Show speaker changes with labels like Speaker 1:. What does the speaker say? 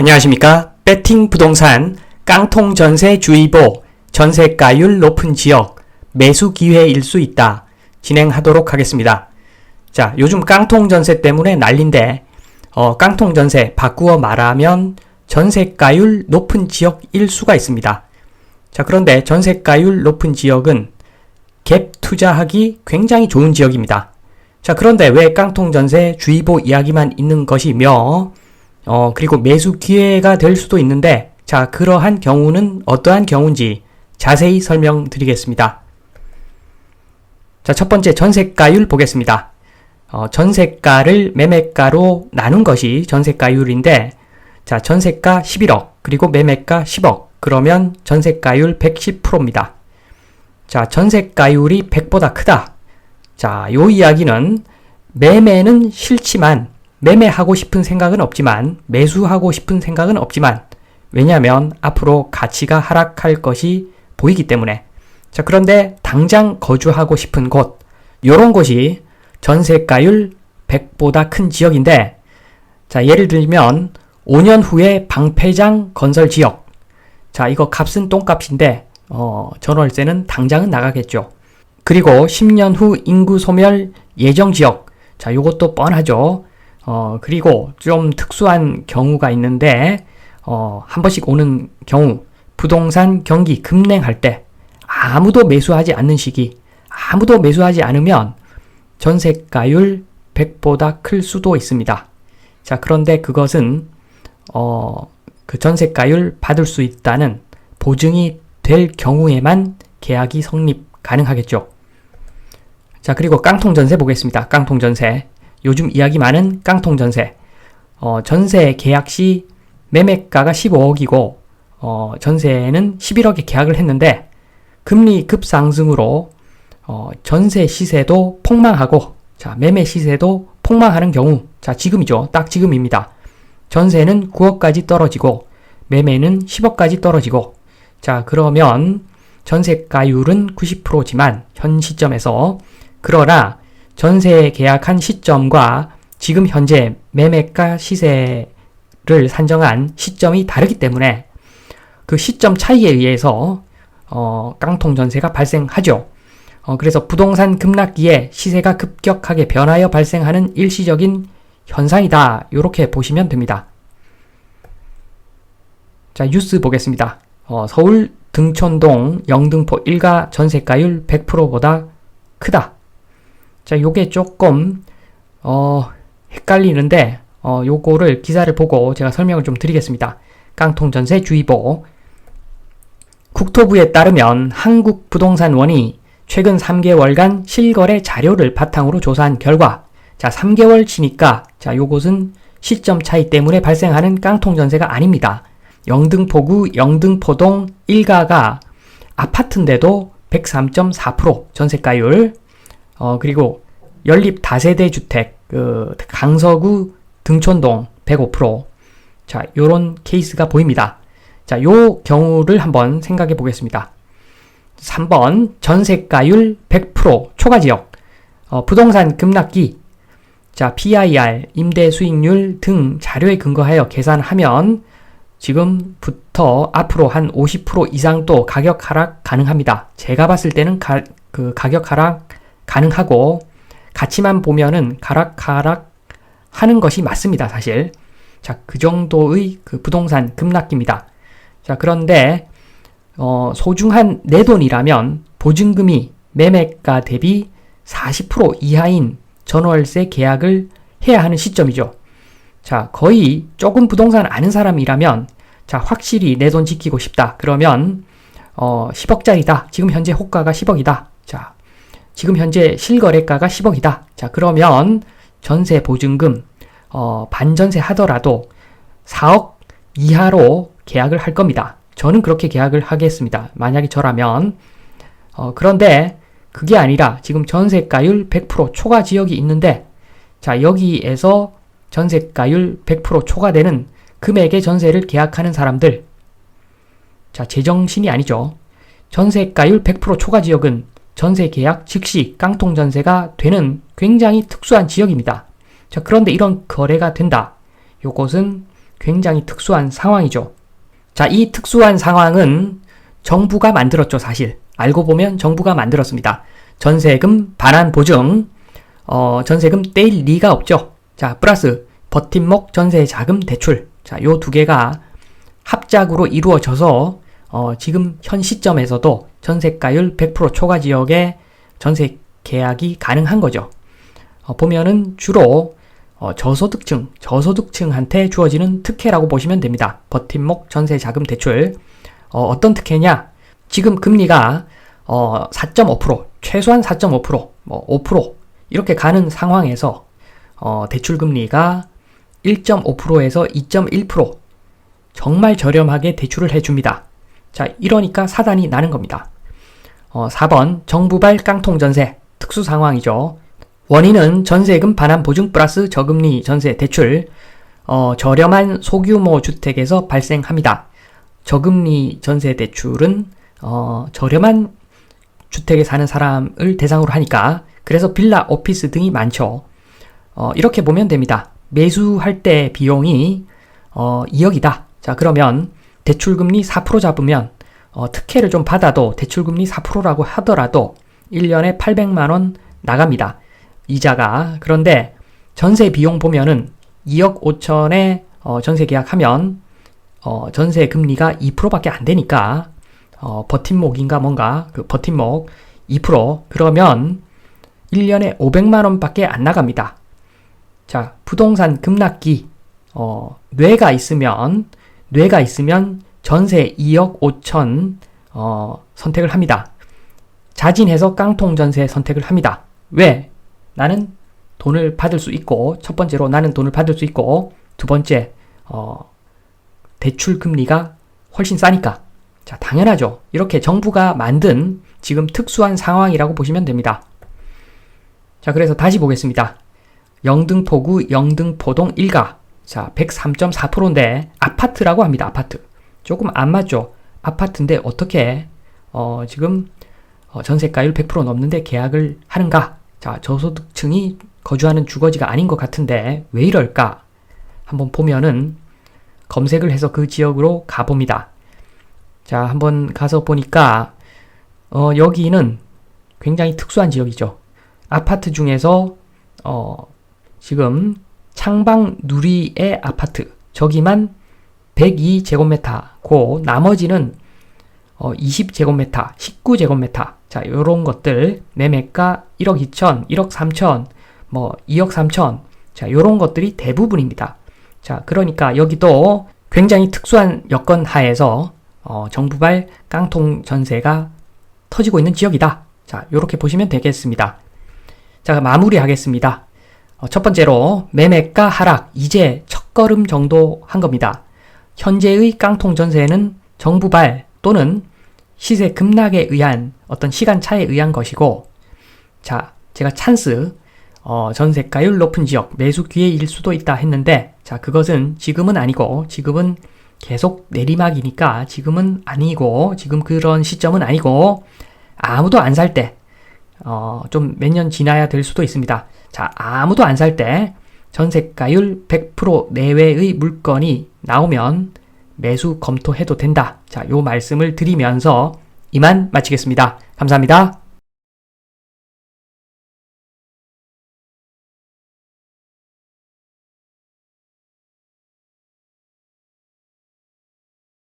Speaker 1: 안녕하십니까? 배팅 부동산 깡통 전세주의보 전세가율 높은 지역 매수 기회일 수 있다. 진행하도록 하겠습니다. 자, 요즘 깡통 전세 때문에 난린데 깡통 전세 바꾸어 말하면 전세가율 높은 지역일 수가 있습니다. 자, 그런데 전세가율 높은 지역은 갭 투자하기 굉장히 좋은 지역입니다. 자, 그런데 왜 깡통 전세 주의보 이야기만 있는 것이며 그리고 매수 기회가 될 수도 있는데, 자, 그러한 경우는 어떠한 경우인지 자세히 설명드리겠습니다. 자, 첫 번째 전세가율 보겠습니다. 전세가를 매매가로 나눈 것이 전세가율인데, 자, 전세가 11억, 그리고 매매가 10억, 그러면 전세가율 110%입니다. 자, 전세가율이 100보다 크다. 자, 요 이야기는 매매는 싫지만, 매매하고 싶은 생각은 없지만, 매수하고 싶은 생각은 없지만, 왜냐하면 앞으로 가치가 하락할 것이 보이기 때문에. 자, 그런데 당장 거주하고 싶은 곳, 요런 곳이 전세가율 100보다 큰 지역인데, 자, 예를 들면 5년 후에 방패장 건설 지역. 자, 이거 값은 똥값인데 전월세는 당장은 나가겠죠. 그리고 10년 후 인구 소멸 예정 지역. 자, 요것도 뻔하죠. 그리고 좀 특수한 경우가 있는데, 한 번씩 오는 경우, 부동산 경기 급냉할 때, 아무도 매수하지 않는 시기, 아무도 매수하지 않으면 전세가율 100보다 클 수도 있습니다. 자, 그런데 그것은, 그 전세가율 받을 수 있다는 보증이 될 경우에만 계약이 성립 가능하겠죠. 자, 그리고 깡통전세 보겠습니다. 깡통전세. 요즘 이야기 많은 깡통전세. 전세 계약 시 매매가가 15억이고, 전세는 11억에 계약을 했는데, 금리 급상승으로, 전세 시세도 폭망하고, 자, 매매 시세도 폭망하는 경우, 자, 지금이죠. 딱 지금입니다. 전세는 9억까지 떨어지고, 매매는 10억까지 떨어지고, 자, 그러면 전세가율은 90%지만, 현 시점에서, 그러나, 전세 계약한 시점과 지금 현재 매매가 시세를 산정한 시점이 다르기 때문에 그 시점 차이에 의해서 깡통 전세가 발생하죠. 그래서 부동산 급락기에 시세가 급격하게 변하여 발생하는 일시적인 현상이다. 이렇게 보시면 됩니다. 자, 뉴스 보겠습니다. 서울 등촌동 영등포 일가 전세가율 100%보다 크다. 자, 요게 조금 헷갈리는데 요거를 기사를 보고 제가 설명을 좀 드리겠습니다. 깡통전세 주의보. 국토부에 따르면 한국부동산원이 최근 3개월간 실거래 자료를 바탕으로 조사한 결과, 자, 3개월 치니까, 자, 요것은 시점 차이 때문에 발생하는 깡통전세가 아닙니다. 영등포구 영등포동 일가가 아파트인데도 103.4% 전세가율, 그리고 연립 다세대 주택, 강서구 등촌동 105%. 자, 요런 케이스가 보입니다. 자, 요 경우를 한번 생각해 보겠습니다. 3번, 전세가율 100% 초과지역. 부동산 급락기. 자, PIR, 임대 수익률 등 자료에 근거하여 계산하면 지금부터 앞으로 한 50% 이상 또 가격 하락 가능합니다. 제가 봤을 때는 가격 하락 가능하고, 가치만 보면은 가락 하는 것이 맞습니다, 사실. 자, 그 정도의 그 부동산 급락기입니다. 자, 그런데, 소중한 내 돈이라면 보증금이 매매가 대비 40% 이하인 전월세 계약을 해야 하는 시점이죠. 자, 거의 조금 부동산 아는 사람이라면, 자, 확실히 내 돈 지키고 싶다. 그러면, 10억짜리다. 지금 현재 호가가 10억이다. 자, 지금 현재 실거래가가 10억이다. 자, 그러면 전세 보증금 반전세 하더라도 4억 이하로 계약을 할 겁니다. 저는 그렇게 계약을 하겠습니다. 만약에 저라면. 그런데 그게 아니라 지금 전세가율 100% 초과 지역이 있는데, 자, 여기에서 전세가율 100% 초과되는 금액의 전세를 계약하는 사람들, 자, 제정신이 아니죠. 전세가율 100% 초과 지역은 전세 계약 즉시 깡통 전세가 되는 굉장히 특수한 지역입니다. 자, 그런데 이런 거래가 된다. 요것은 굉장히 특수한 상황이죠. 자, 이 특수한 상황은 정부가 만들었죠, 사실. 알고 보면 정부가 만들었습니다. 전세금 반환 보증, 전세금 떼일 리가 없죠. 자, 플러스 버팀목 전세 자금 대출. 자, 요 두 개가 합작으로 이루어져서 지금 현 시점에서도 전세가율 100% 초과 지역에 전세 계약이 가능한 거죠. 보면은 주로 저소득층한테 주어지는 특혜라고 보시면 됩니다. 버팀목 전세 자금 대출. 어떤 특혜냐? 지금 금리가 4.5%, 최소한 4.5%, 뭐 5% 이렇게 가는 상황에서 대출 금리가 1.5%에서 2.1% 정말 저렴하게 대출을 해줍니다. 자, 이러니까 사단이 나는 겁니다. 4번 정부발 깡통 전세 특수 상황이죠. 원인은 전세금 반환 보증 플러스 저금리 전세 대출, 저렴한 소규모 주택에서 발생합니다. 저금리 전세 대출은 저렴한 주택에 사는 사람을 대상으로 하니까, 그래서 빌라, 오피스 등이 많죠. 이렇게 보면 됩니다. 매수할 때 비용이 2억이다. 자, 그러면 대출금리 4% 잡으면 특혜를 좀 받아도 대출금리 4%라고 하더라도 1년에 800만원 나갑니다. 이자가. 그런데 전세 비용 보면은 2억 5천에 전세 계약하면 전세 금리가 2%밖에 안 되니까 버팀목인가 뭔가 그 버팀목 2% 그러면 1년에 500만원밖에 안 나갑니다. 자, 부동산 급락기 뇌가 있으면 전세 2억 5천 선택을 합니다. 자진해서 깡통 전세 선택을 합니다. 왜? 나는 돈을 받을 수 있고, 첫 번째로 나는 돈을 받을 수 있고, 두 번째 대출 금리가 훨씬 싸니까. 자, 당연하죠. 이렇게 정부가 만든 지금 특수한 상황이라고 보시면 됩니다. 자, 그래서 다시 보겠습니다. 영등포구 영등포동 1가. 자, 103.4%인데 아파트라고 합니다. 아파트. 조금 안 맞죠? 아파트인데 어떻게 지금 전세가율 100% 넘는데 계약을 하는가? 자, 저소득층이 거주하는 주거지가 아닌 것 같은데 왜 이럴까? 한번 보면은 검색을 해서 그 지역으로 가봅니다. 자, 한번 가서 보니까 여기는 굉장히 특수한 지역이죠. 아파트 중에서 지금 창방 누리의 아파트 저기만 102제곱미터고 나머지는 20제곱미터, 19제곱미터. 자, 요런 것들 매매가 1억 2천, 1억 3천, 뭐 2억 3천. 자, 요런 것들이 대부분입니다. 자, 그러니까 여기도 굉장히 특수한 여건 하에서 정부발 깡통 전세가 터지고 있는 지역이다. 자, 요렇게 보시면 되겠습니다. 자, 마무리하겠습니다. 첫 번째로 매매가 하락, 이제 첫걸음 정도 한 겁니다. 현재의 깡통 전세는 정부발 또는 시세 급락에 의한 어떤 시간차에 의한 것이고, 자, 제가 찬스, 전세가율 높은 지역, 매수 기회일 수도 있다 했는데, 자, 그것은 지금은 아니고, 지금은 계속 내리막이니까 지금은 아니고, 지금 그런 시점은 아니고, 아무도 안 살 때, 좀 몇 년 지나야 될 수도 있습니다. 자, 아무도 안 살 때, 전세가율 100% 내외의 물건이 나오면 매수 검토해도 된다. 자, 요 말씀을 드리면서 이만 마치겠습니다. 감사합니다.